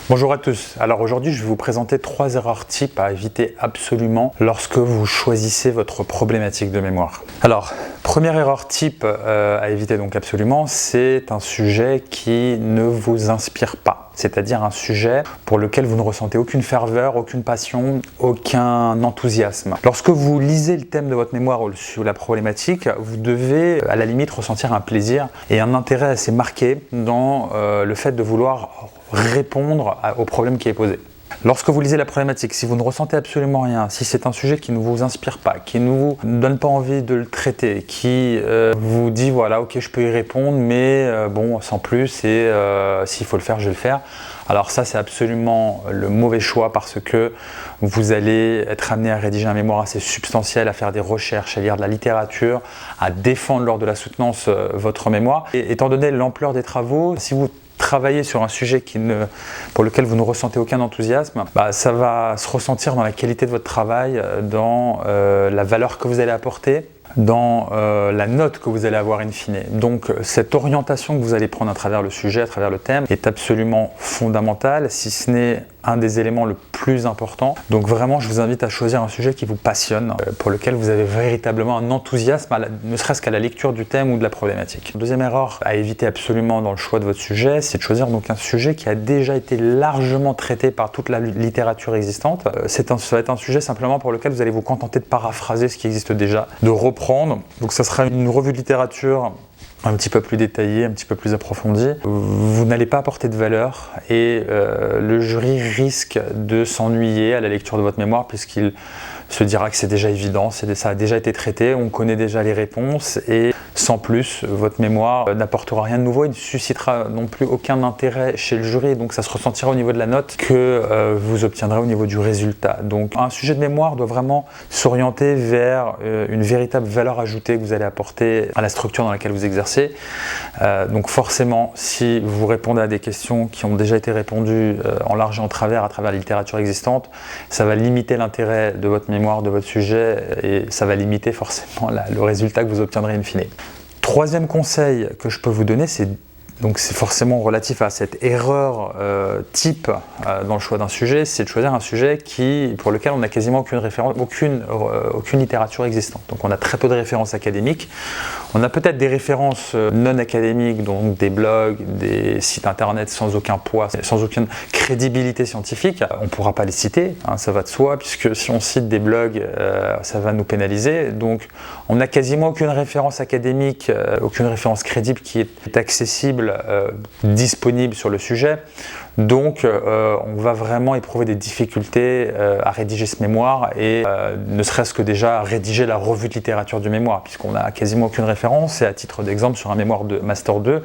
Bonjour à tous, alors aujourd'hui je vais vous présenter 3 erreurs types à éviter absolument lorsque vous choisissez votre problématique de mémoire. Alors, première erreur type à éviter donc absolument, c'est un sujet qui ne vous inspire pas. C'est-à-dire un sujet pour lequel vous ne ressentez aucune ferveur, aucune passion, aucun enthousiasme. Lorsque vous lisez le thème de votre mémoire ou sur la problématique, vous devez à la limite ressentir un plaisir et un intérêt assez marqué dans le fait de vouloir répondre au problème qui est posé. Lorsque vous lisez la problématique, si vous ne ressentez absolument rien, si c'est un sujet qui ne vous inspire pas, qui ne vous donne pas envie de le traiter, qui vous dit voilà ok je peux y répondre mais bon sans plus et s'il faut le faire je vais le faire, alors ça c'est absolument le mauvais choix parce que vous allez être amené à rédiger un mémoire assez substantiel, à faire des recherches, à lire de la littérature, à défendre lors de la soutenance votre mémoire. Et étant donné l'ampleur des travaux, si vous travailler sur un sujet pour lequel vous ne ressentez aucun enthousiasme, ça va se ressentir dans la qualité de votre travail, dans la valeur que vous allez apporter, dans la note que vous allez avoir in fine. Donc cette orientation que vous allez prendre à travers le sujet, à travers le thème, est absolument fondamentale, si ce n'est un des éléments le plus important. Donc vraiment, je vous invite à choisir un sujet qui vous passionne, pour lequel vous avez véritablement un enthousiasme, ne serait-ce qu'à la lecture du thème ou de la problématique. Deuxième erreur à éviter absolument dans le choix de votre sujet, c'est de choisir donc un sujet qui a déjà été largement traité par toute la littérature existante. Ça va être un sujet simplement pour lequel vous allez vous contenter de paraphraser ce qui existe déjà, de reprendre. Donc ça sera une revue de littérature un petit peu plus détaillée, un petit peu plus approfondie. Vous n'allez pas apporter de valeur et le jury risque de s'ennuyer à la lecture de votre mémoire puisqu'il se dira que c'est déjà évident, ça a déjà été traité, on connaît déjà les réponses et sans plus, votre mémoire n'apportera rien de nouveau et ne suscitera non plus aucun intérêt chez le jury, donc ça se ressentira au niveau de la note que vous obtiendrez au niveau du résultat. Donc un sujet de mémoire doit vraiment s'orienter vers une véritable valeur ajoutée que vous allez apporter à la structure dans laquelle vous exercez. Donc forcément, si vous répondez à des questions qui ont déjà été répondues en large et en travers à travers la littérature existante, ça va limiter l'intérêt de votre mémoire, de votre sujet et ça va limiter forcément le résultat que vous obtiendrez in fine. Troisième conseil que je peux vous donner, c'est forcément relatif à cette erreur type dans le choix d'un sujet, c'est de choisir un sujet pour lequel on n'a quasiment aucune référence, aucune littérature existante. Donc on a très peu de références académiques, on a peut-être des références non académiques, donc des blogs, des sites internet sans aucun poids, sans aucune crédibilité scientifique. On ne pourra pas les citer, hein, ça va de soi, puisque si on cite des blogs, ça va nous pénaliser. Donc on n'a quasiment aucune référence académique, aucune référence crédible qui est accessible, disponible sur le sujet. Donc on va vraiment éprouver des difficultés à rédiger ce mémoire et ne serait-ce que déjà à rédiger la revue de littérature du mémoire puisqu'on n'a quasiment aucune référence et à titre d'exemple sur un mémoire de Master 2,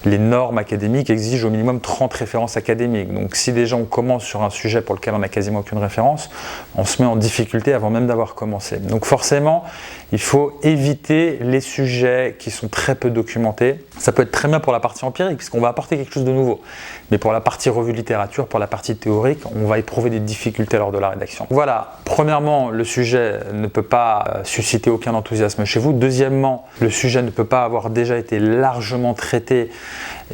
les normes académiques exigent au minimum 30 références académiques. Donc si déjà on commence sur un sujet pour lequel on n'a quasiment aucune référence, on se met en difficulté avant même d'avoir commencé. Donc forcément, il faut éviter les sujets qui sont très peu documentés. Ça peut être très bien pour la partie empirique, puisqu'on va apporter quelque chose de nouveau. Mais pour la partie revue de littérature, pour la partie théorique, on va éprouver des difficultés lors de la rédaction. Voilà, premièrement, le sujet ne peut pas susciter aucun enthousiasme chez vous. Deuxièmement, le sujet ne peut pas avoir déjà été largement traité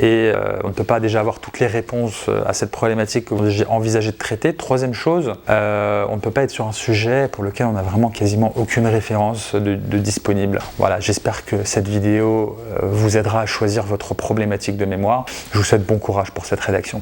et on ne peut pas déjà avoir toutes les réponses à cette problématique que j'ai envisagé de traiter. Troisième chose, on ne peut pas être sur un sujet pour lequel on n'a vraiment quasiment aucune référence de disponible. Voilà, j'espère que cette vidéo vous aidera à choisir votre problématique de mémoire. Je vous souhaite bon courage pour cette rédaction.